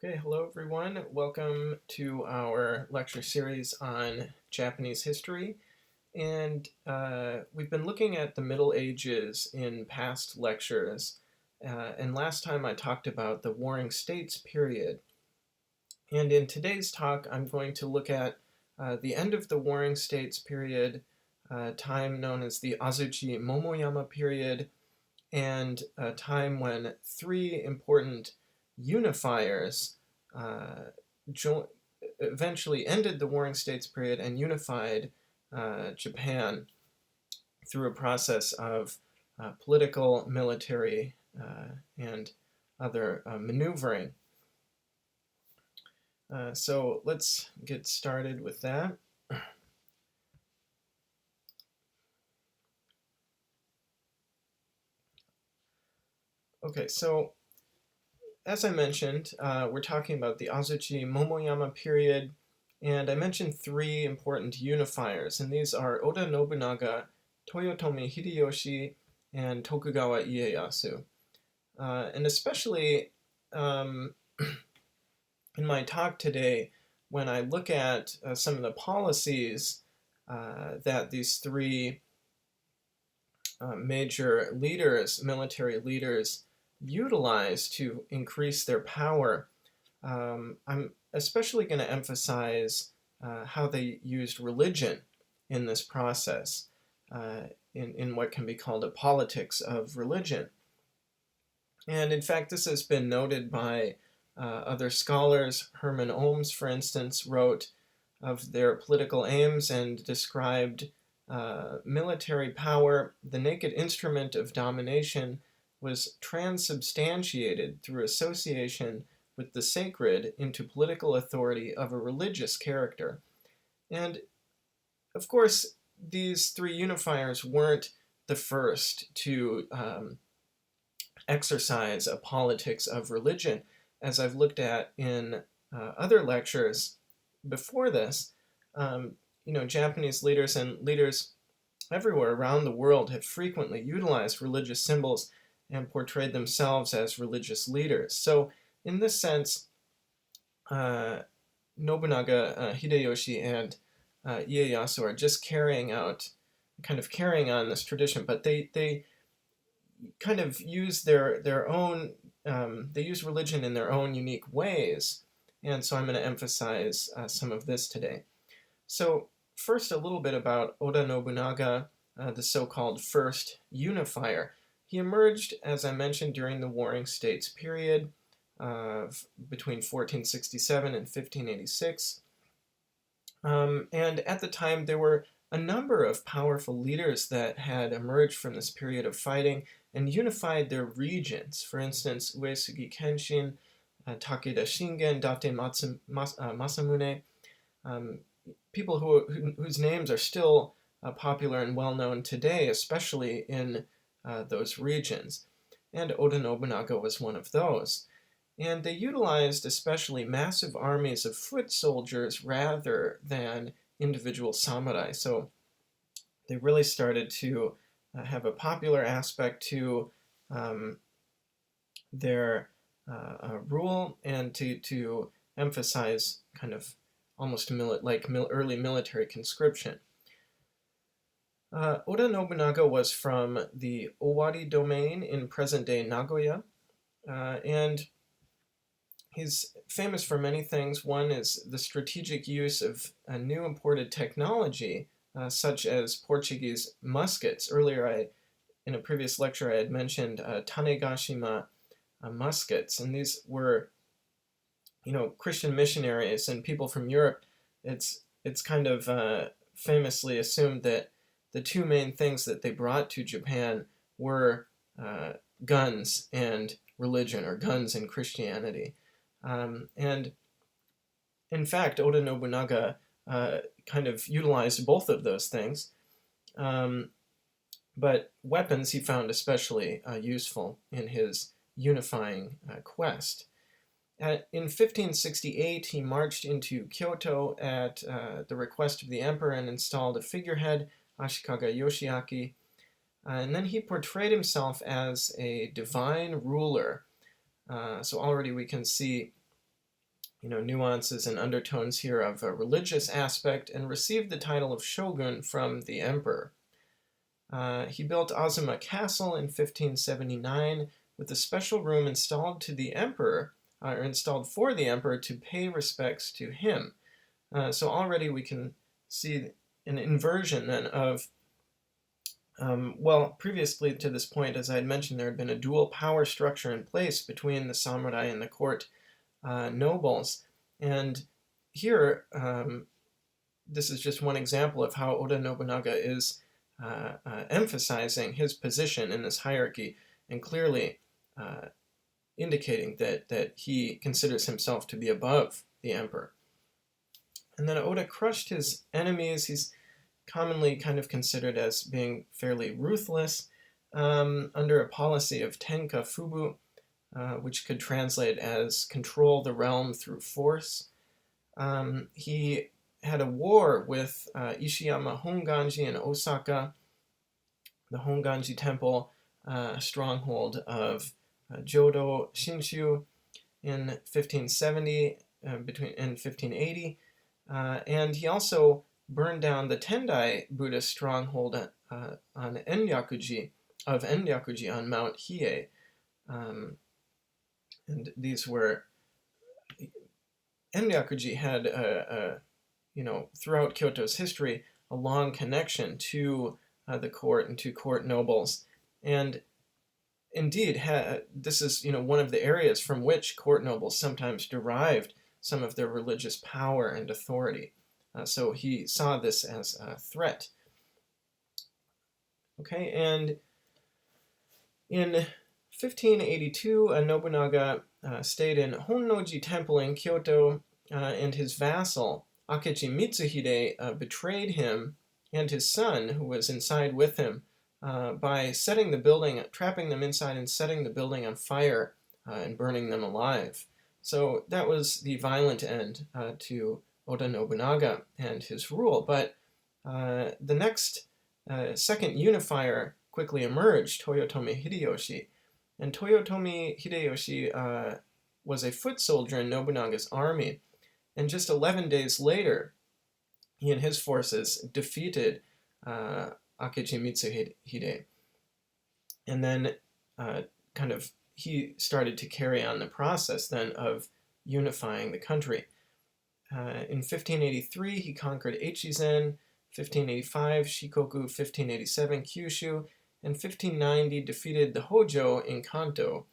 Okay, hello everyone. Welcome to our lecture series on Japanese history. And we've been looking at the Middle Ages in past lectures. And last time I talked about the Warring States period. And in today's talk, I'm going to look at the end of the Warring States period, time known as the Azuchi Momoyama period, and a time when three important unifiers uh, eventually ended the Warring States period and unified Japan through a process of political, military, and other maneuvering. So let's get started with that. Okay, so as I mentioned, we're talking about the Azuchi Momoyama period, and I mentioned three important unifiers, and these are Oda Nobunaga, Toyotomi Hideyoshi, and Tokugawa Ieyasu. And especially um, in my talk today, when I look at some of the policies that these three major leaders, military leaders, utilize to increase their power, I'm especially going to emphasize how they used religion in this process, in what can be called a politics of religion. And in fact, this has been noted by other scholars. Herman Ohms, for instance, wrote of their political aims and described military power, the naked instrument of domination, was transubstantiated through association with the sacred into political authority of a religious character. And of course, these three unifiers weren't the first to exercise a politics of religion. As I've looked at in other lectures before this, Japanese leaders and leaders everywhere around the world have frequently utilized religious symbols and portrayed themselves as religious leaders. So, in this sense, Nobunaga, Hideyoshi, and Ieyasu are just carrying on this tradition, but they kind of use their own, they use religion in their own unique ways, and so I'm going to emphasize some of this today. So first, a little bit about Oda Nobunaga, the so-called first unifier. He emerged, as I mentioned, during the Warring States period between 1467 and 1586. And at the time, there were a number of powerful leaders that had emerged from this period of fighting and unified their regions. For instance, Uesugi Kenshin, Takeda Shingen, Date Masamune, people whose names are still popular and well known today, especially in those regions. And Oda Nobunaga was one of those. And they utilized especially massive armies of foot soldiers rather than individual samurai. So they really started to have a popular aspect to their rule, and to emphasize kind of almost early military conscription. Oda Nobunaga was from the Owari domain in present-day Nagoya, and he's famous for many things. One is the strategic use of a new imported technology, such as Portuguese muskets. Earlier, in a previous lecture, I had mentioned Tanegashima muskets, and these were, Christian missionaries and people from Europe. It's kind of famously assumed that the two main things that they brought to Japan were guns and religion, or guns and Christianity. And in fact, Oda Nobunaga kind of utilized both of those things. But weapons he found especially useful in his unifying quest. In 1568, he marched into Kyoto at the request of the emperor and installed a figurehead, Ashikaga Yoshiaki. And then he portrayed himself as a divine ruler. So already we can see nuances and undertones here of a religious aspect, and received the title of shogun from the emperor. He built Azuma Castle in 1579 with a special room installed to the emperor, or installed for the emperor to pay respects to him. So already we can see an inversion then of, previously to this point, as I had mentioned, there had been a dual power structure in place between the samurai and the court nobles. And here, this is just one example of how Oda Nobunaga is emphasizing his position in this hierarchy and clearly indicating that he considers himself to be above the emperor. And then Oda crushed his enemies. He's commonly kind of considered as being fairly ruthless under a policy of tenka fubu, which could translate as control the realm through force. He had a war with Ishiyama Honganji in Osaka, the Honganji Temple, stronghold of Jodo Shinshu in 1570, and 1580. And he also burned down the Tendai Buddhist stronghold on Enryakuji on Mount Hiei. And these were, Enryakuji had throughout Kyoto's history, a long connection to the court and to court nobles. And indeed, this is one of the areas from which court nobles sometimes derived some of their religious power and authority. So he saw this as a threat. Okay, and in 1582, Nobunaga stayed in Honnoji Temple in Kyoto, and his vassal, Akechi Mitsuhide, betrayed him and his son, who was inside with him, by trapping them inside and setting the building on fire and burning them alive. So that was the violent end to Oda Nobunaga and his rule. But the next second unifier quickly emerged, Toyotomi Hideyoshi. And Toyotomi Hideyoshi was a foot soldier in Nobunaga's army. And just 11 days later, he and his forces defeated Akechi Mitsuhide. And then he started to carry on the process then of unifying the country. In 1583, he conquered Echizen, 1585, Shikoku, 1587, Kyushu, and 1590 defeated the Hojo in Kanto.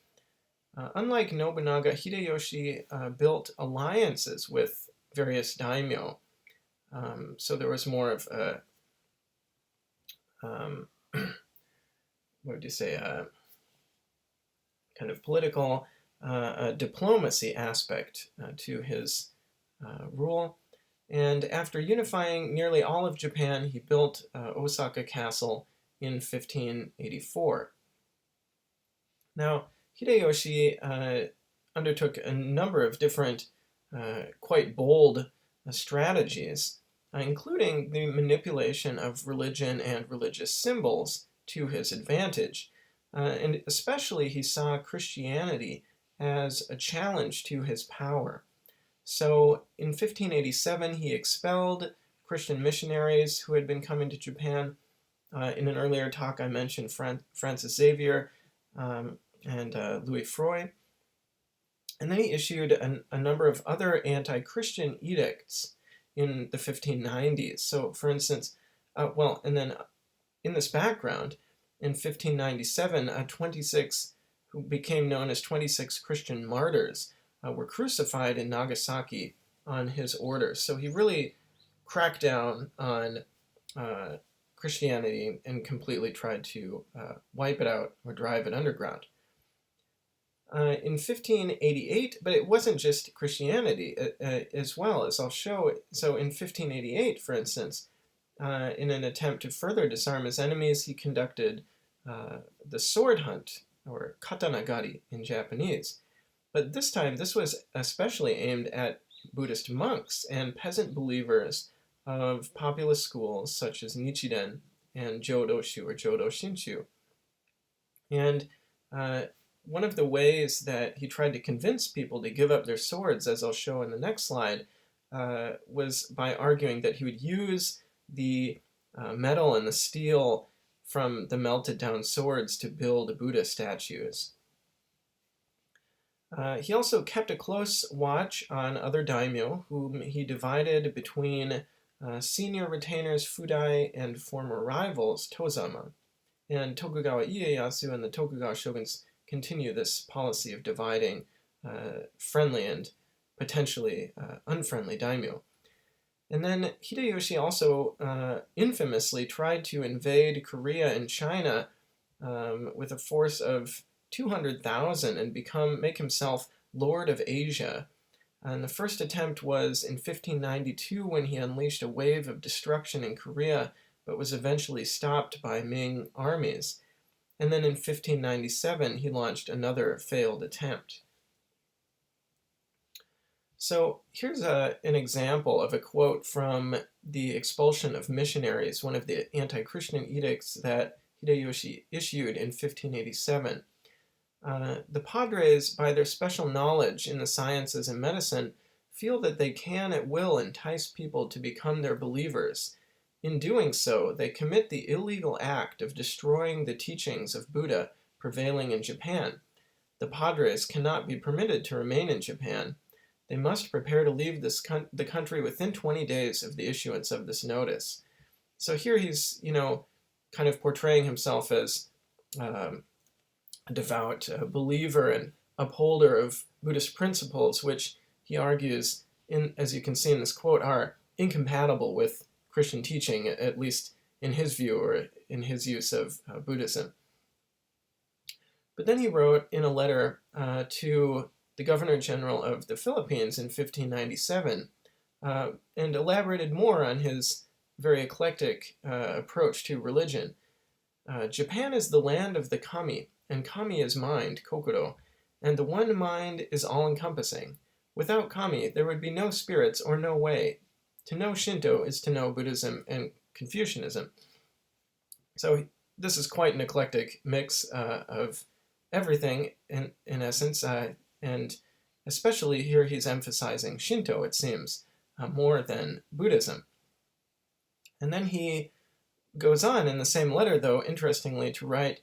Unlike Nobunaga, Hideyoshi built alliances with various daimyo. So there was more of a, kind of political diplomacy aspect to his rule. And after unifying nearly all of Japan, he built Osaka Castle in 1584. Now, Hideyoshi undertook a number of different, quite bold strategies, including the manipulation of religion and religious symbols to his advantage. And especially he saw Christianity as a challenge to his power. So in 1587, he expelled Christian missionaries who had been coming to Japan. In an earlier talk, I mentioned Francis Xavier and Louis Froy. And then he issued a number of other anti-Christian edicts in the 1590s. So, for instance, and then in this background, in 1597, 26 who became known as 26 Christian martyrs were crucified in Nagasaki on his orders. So he really cracked down on Christianity and completely tried to wipe it out or drive it underground. In 1588, but it wasn't just Christianity as well, as I'll show. So in 1588, for instance, in an attempt to further disarm his enemies, he conducted the sword hunt, or katanagari in Japanese. But this time, this was especially aimed at Buddhist monks and peasant believers of populous schools such as Nichiren and Jodoshu or Jodo Shinshu. And one of the ways that he tried to convince people to give up their swords, as I'll show in the next slide, was by arguing that he would use the metal and the steel from the melted down swords to build Buddha statues. He also kept a close watch on other daimyo, whom he divided between senior retainers Fudai and former rivals Tozama. And Tokugawa Ieyasu and the Tokugawa shoguns continue this policy of dividing friendly and potentially unfriendly daimyo. And then Hideyoshi also infamously tried to invade Korea and China with a force of 200,000 and make himself Lord of Asia. And the first attempt was in 1592 when he unleashed a wave of destruction in Korea, but was eventually stopped by Ming armies. And then in 1597 he launched another failed attempt. So here's an example of a quote from the expulsion of missionaries, one of the anti-Christian edicts that Hideyoshi issued in 1587. The Padres, by their special knowledge in the sciences and medicine, feel that they can at will entice people to become their believers. In doing so, they commit the illegal act of destroying the teachings of Buddha prevailing in Japan. The Padres cannot be permitted to remain in Japan. They must prepare to leave the country within 20 days of the issuance of this notice. So here he's, kind of portraying himself as a devout believer and upholder of Buddhist principles, which he argues, as you can see in this quote, are incompatible with Christian teaching, at least in his view or in his use of Buddhism. But then he wrote in a letter to the Governor General of the Philippines in 1597 and elaborated more on his very eclectic approach to religion. Japan is the land of the kami, and kami is mind, kokoro, and the one mind is all-encompassing. Without kami, there would be no spirits or no way. To know Shinto is to know Buddhism and Confucianism. So this is quite an eclectic mix of everything in essence, and especially here he's emphasizing Shinto, it seems, more than Buddhism. And then he goes on in the same letter, though, interestingly, to write,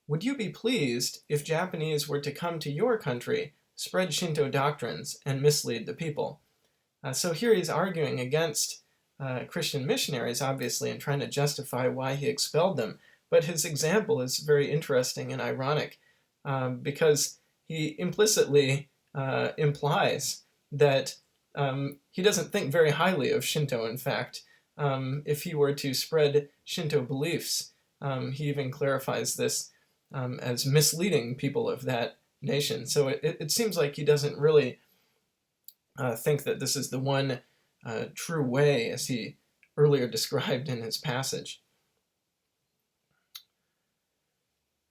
"Would you be pleased if Japanese were to come to your country, spread Shinto doctrines, and mislead the people?" So here he's arguing against Christian missionaries, obviously, and trying to justify why he expelled them. But his example is very interesting and ironic because he implicitly implies that he doesn't think very highly of Shinto, in fact. If he were to spread Shinto beliefs, he even clarifies this as misleading people of that nation. So it seems like he doesn't really think that this is the one true way, as he earlier described in his passage.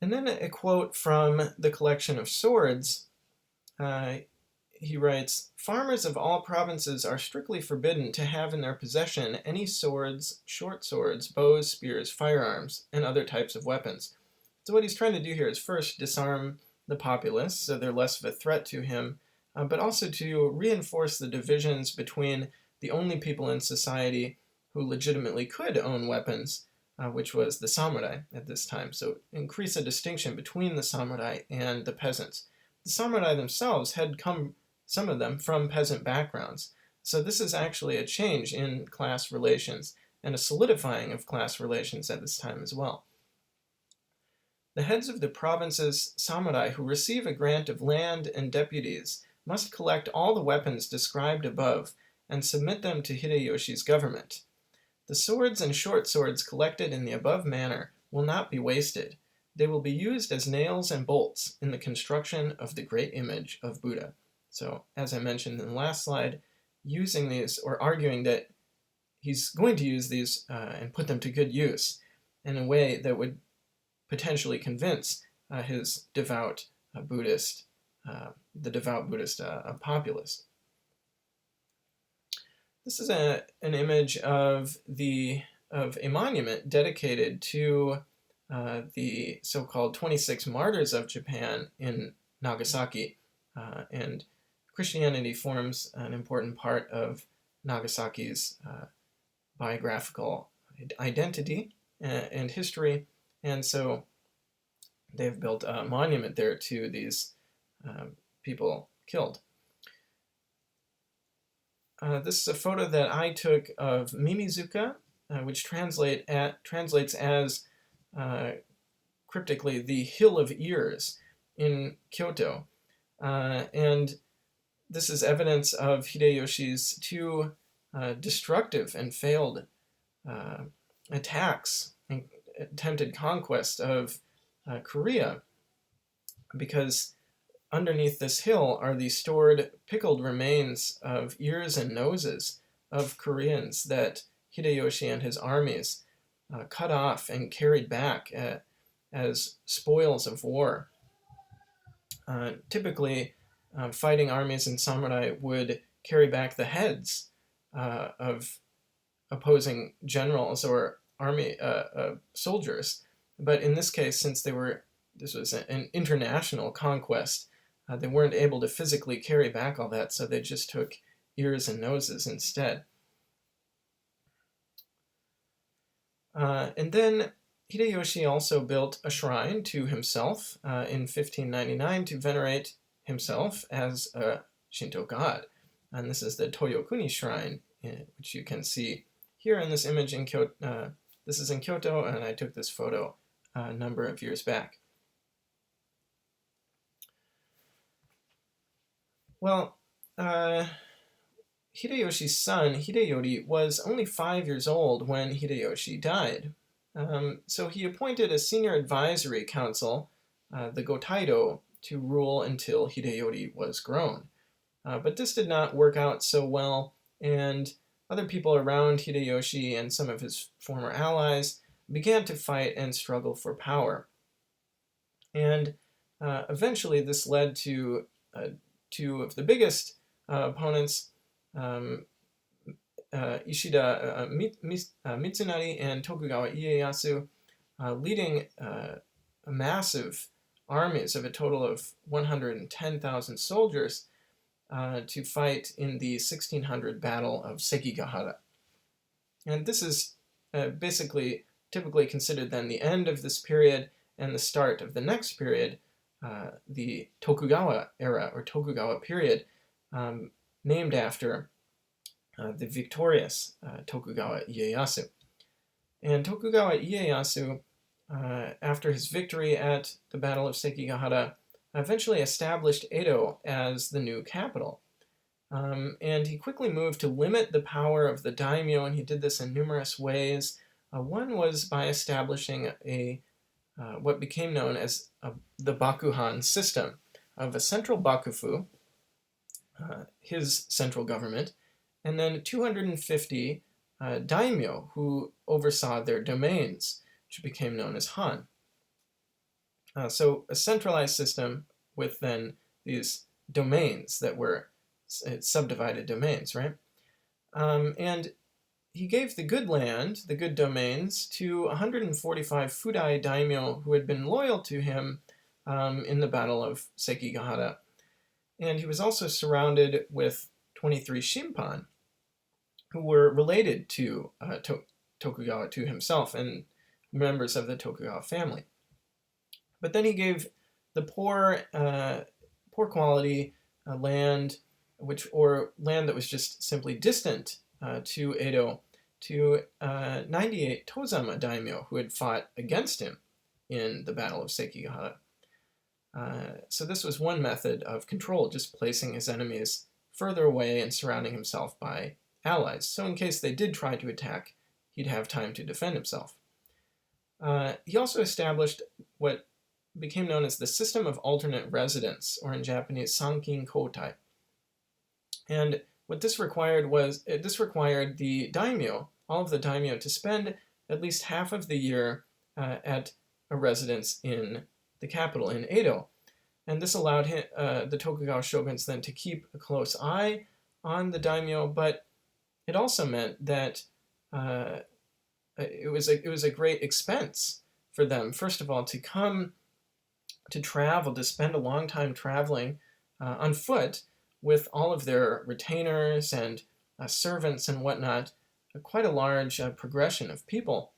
And then a quote from the collection of swords. He writes, "Farmers of all provinces are strictly forbidden to have in their possession any swords, short swords, bows, spears, firearms, and other types of weapons." So what he's trying to do here is first disarm the populace, so they're less of a threat to him, but also to reinforce the divisions between the only people in society who legitimately could own weapons, which was the samurai at this time. So increase a distinction between the samurai and the peasants. The samurai themselves had come, some of them, from peasant backgrounds. So this is actually a change in class relations and a solidifying of class relations at this time as well. The heads of the province's samurai who receive a grant of land and deputies must collect all the weapons described above and submit them to Hideyoshi's government. The swords and short swords collected in the above manner will not be wasted. They will be used as nails and bolts in the construction of the great image of Buddha. So, as I mentioned in the last slide, using these, or arguing that he's going to use these and put them to good use in a way that would potentially convince his devout Buddhist, the devout Buddhist populace. This is an image of a monument dedicated to the so-called 26 Martyrs of Japan in Nagasaki, and Christianity forms an important part of Nagasaki's biographical identity and history, and so they've built a monument there to these people killed. This is a photo that I took of Mimizuka, which translates as cryptically the Hill of Ears in Kyoto. And this is evidence of Hideyoshi's two destructive and failed attacks and attempted conquest of Korea, because underneath this hill are the stored pickled remains of ears and noses of Koreans that Hideyoshi and his armies cut off and carried back as spoils of war. Typically, fighting armies and samurai would carry back the heads of opposing generals or army soldiers, but in this case, since this was an international conquest, they weren't able to physically carry back all that, so they just took ears and noses instead. And then Hideyoshi also built a shrine to himself in 1599 to venerate himself as a Shinto god. And this is the Toyokuni shrine, which you can see here in this image in Kyoto. This is in Kyoto, and I took this photo a number of years back. Well, Hideyoshi's son, Hideyori, was only 5 years old when Hideyoshi died. So he appointed a senior advisory council, the Gotaido, to rule until Hideyori was grown. But this did not work out so well, and other people around Hideyoshi and some of his former allies began to fight and struggle for power. And eventually this led to two of the biggest opponents, Ishida Mitsunari and Tokugawa Ieyasu, leading massive armies of a total of 110,000 soldiers to fight in the 1600 Battle of Sekigahara. And this is basically typically considered then the end of this period and the start of the next period, the Tokugawa era or Tokugawa period, named after the victorious Tokugawa Ieyasu. And Tokugawa Ieyasu, after his victory at the Battle of Sekigahara, eventually established Edo as the new capital. And he quickly moved to limit the power of the daimyo, and he did this in numerous ways. One was by establishing what became known as the Bakuhan system of a central bakufu, his central government, and then 250 daimyo who oversaw their domains, which became known as Han. So a centralized system with then these domains that were subdivided domains, right? And he gave the good land, the good domains, to 145 Fudai daimyo who had been loyal to him in the Battle of Sekigahara. And he was also surrounded with 23 shimpan, who were related to Tokugawa, to himself, and members of the Tokugawa family. But then he gave the poor quality land, or land that was just simply distant to Edo, to 98 Tozama daimyo who had fought against him in the Battle of Sekigahara. So this was one method of control, just placing his enemies further away and surrounding himself by allies. So in case they did try to attack, he'd have time to defend himself. He also established what became known as the system of alternate residence, or in Japanese, Sankin Kotai. And what this required was, the daimyo, all of the daimyo, to spend at least half of the year at a residence in the capital, in Edo. And this allowed the Tokugawa shoguns then to keep a close eye on the daimyo, but it also meant that it was a great expense for them, first of all, to come to travel, to spend a long time traveling on foot with all of their retainers and servants and whatnot, quite a large progression of people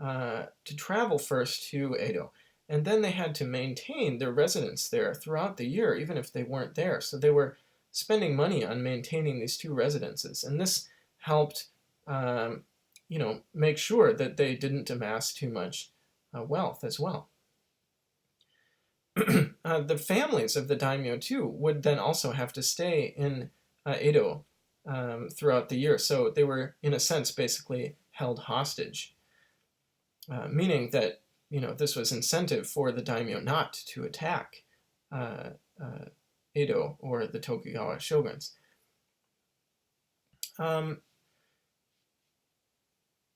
to travel first to Edo. And then they had to maintain their residence there throughout the year, even if they weren't there. So they were spending money on maintaining these two residences. And this helped, make sure that they didn't amass too much wealth as well. The families of the daimyo, too, would then also have to stay in Edo throughout the year. So they were, in a sense, basically held hostage, meaning that this was incentive for the daimyo not to attack Edo or the Tokugawa shoguns.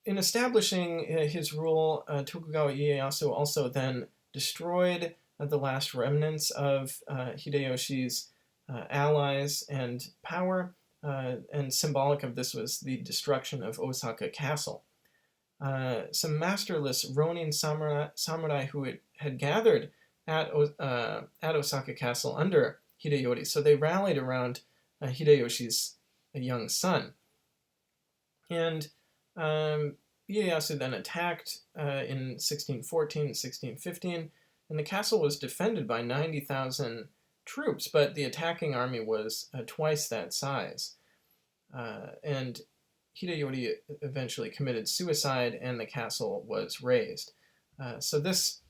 In establishing his rule, Tokugawa Ieyasu also then destroyed the last remnants of Hideyoshi's allies and power, and symbolic of this was the destruction of Osaka Castle. Some masterless Ronin samurai who had gathered at Osaka Castle under Hideyori, so they rallied around Hideyoshi's young son. And Ieyasu then attacked in 1614 and 1615, and the castle was defended by 90,000 troops, but the attacking army was twice that size. And Hideyori eventually committed suicide, and the castle was razed. So this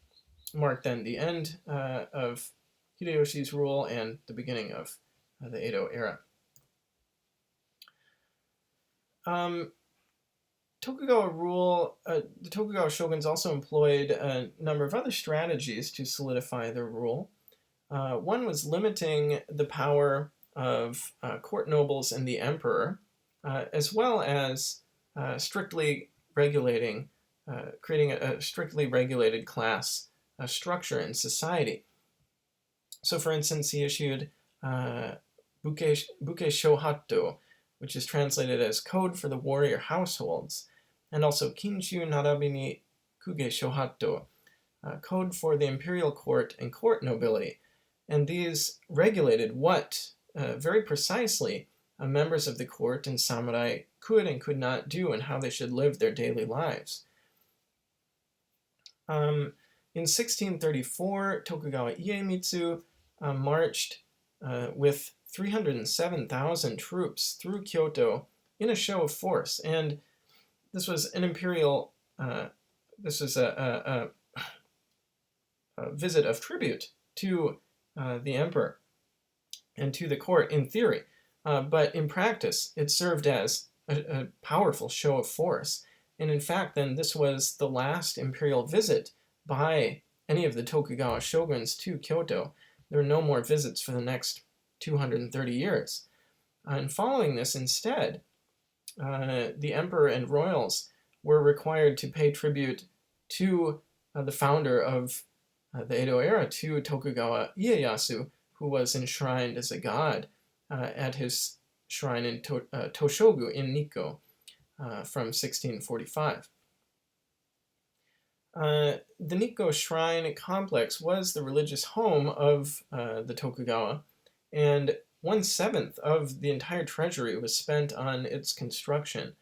marked then the end of Hideyoshi's rule and the beginning of the Edo era. Tokugawa rule, the Tokugawa shoguns also employed a number of other strategies to solidify their rule. One was limiting the power of court nobles and the emperor, as well as strictly regulating, creating a strictly regulated class structure in society. So, for instance, he issued Buke Shohatto, which is translated as Code for the Warrior Households, and also Kinshu Narabini Kuge Shohatto, Code for the Imperial Court and Court Nobility. And these regulated what, very precisely, members of the court and samurai could and could not do and how they should live their daily lives. In 1634, Tokugawa Iemitsu marched with 307,000 troops through Kyoto in a show of force, and this was an imperial, this was a visit of tribute to the emperor and to the court in theory, but in practice it served as a powerful show of force. And in fact, then, this was the last imperial visit by any of the Tokugawa shoguns to Kyoto. There were no more visits for the next 230 years. And following this, instead, the emperor and royals were required to pay tribute to the founder of the Edo era, to Tokugawa Ieyasu, who was enshrined as a god at his shrine in Toshogu in Nikko from 1645. The Nikko Shrine complex was the religious home of the Tokugawa, and 1/7 of the entire treasury was spent on its construction.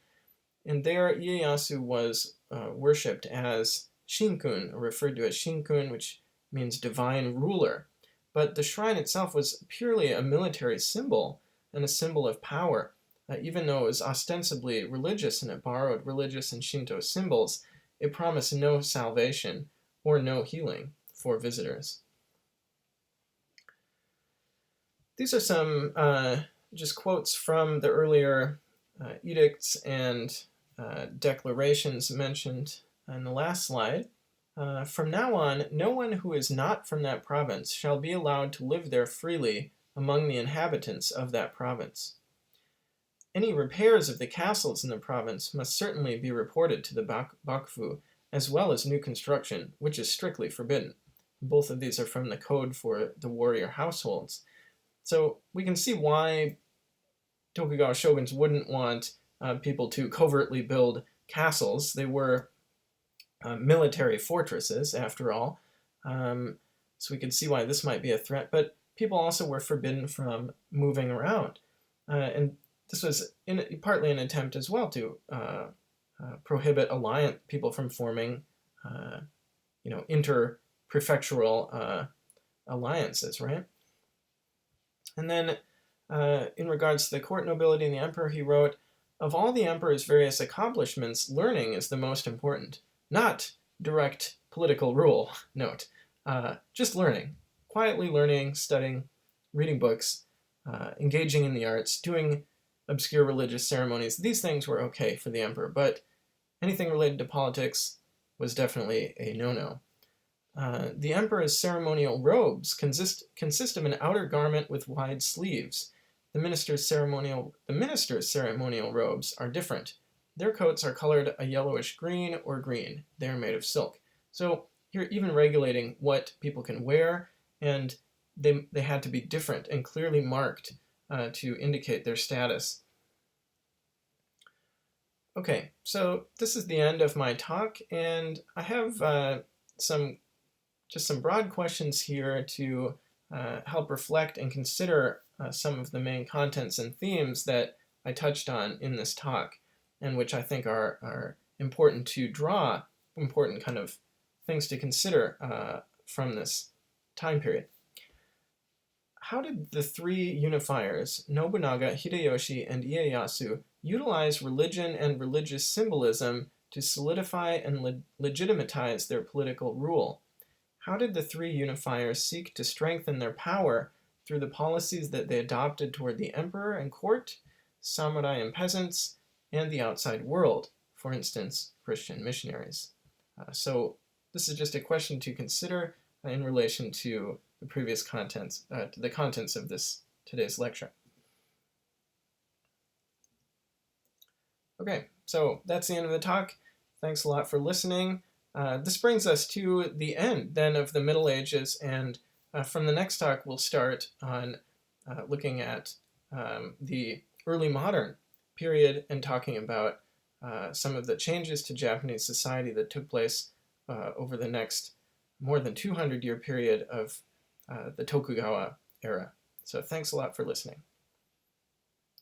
And there, Ieyasu was worshipped as Shinkun, referred to as Shinkun, which means divine ruler. But the shrine itself was purely a military symbol and a symbol of power. Even though it was ostensibly religious and it borrowed religious and Shinto symbols, it promised no salvation or no healing for visitors. These are some just quotes from the earlier edicts and declarations mentioned in the last slide. From now on, no one who is not from that province shall be allowed to live there freely among the inhabitants of that province. Any repairs of the castles in the province must certainly be reported to the Bakufu, as well as new construction, which is strictly forbidden. Both of these are from the Code for the Warrior Households. So we can see why Tokugawa shoguns wouldn't want people to covertly build castles. They were military fortresses, after all. So we could see why this might be a threat, but people also were forbidden from moving around. And this was partly an attempt as well to prohibit people from forming, inter-prefectural alliances, right? And then in regards to the court nobility and the emperor, he wrote, "Of all the emperor's various accomplishments, learning is the most important. Not direct political rule," note, just learning. Quietly learning, studying, reading books, engaging in the arts, doing obscure religious ceremonies. These things were okay for the emperor, but anything related to politics was definitely a no-no. The emperor's ceremonial robes consist of an outer garment with wide sleeves. The minister's ceremonial robes are different. Their coats are colored a yellowish green or green. They are made of silk. So here, even regulating what people can wear, and they had to be different and clearly marked to indicate their status. Okay, so this is the end of my talk, and I have some broad questions here to help reflect and consider some of the main contents and themes that I touched on in this talk, and which I think are important to draw, important kind of things to consider from this time period. How did the three unifiers, Nobunaga, Hideyoshi, and Ieyasu, utilize religion and religious symbolism to solidify and legitimatize their political rule? How did the three unifiers seek to strengthen their power through the policies that they adopted toward the emperor and court, samurai and peasants, and the outside world, for instance, Christian missionaries? So this is just a question to consider in relation to the previous contents, to the contents of today's lecture. Okay, so that's the end of the talk. Thanks a lot for listening. This brings us to the end then of the Middle Ages, and from the next talk we'll start on looking at the early modern period and talking about some of the changes to Japanese society that took place over the next more than 200-year period of the Tokugawa era. So thanks a lot for listening.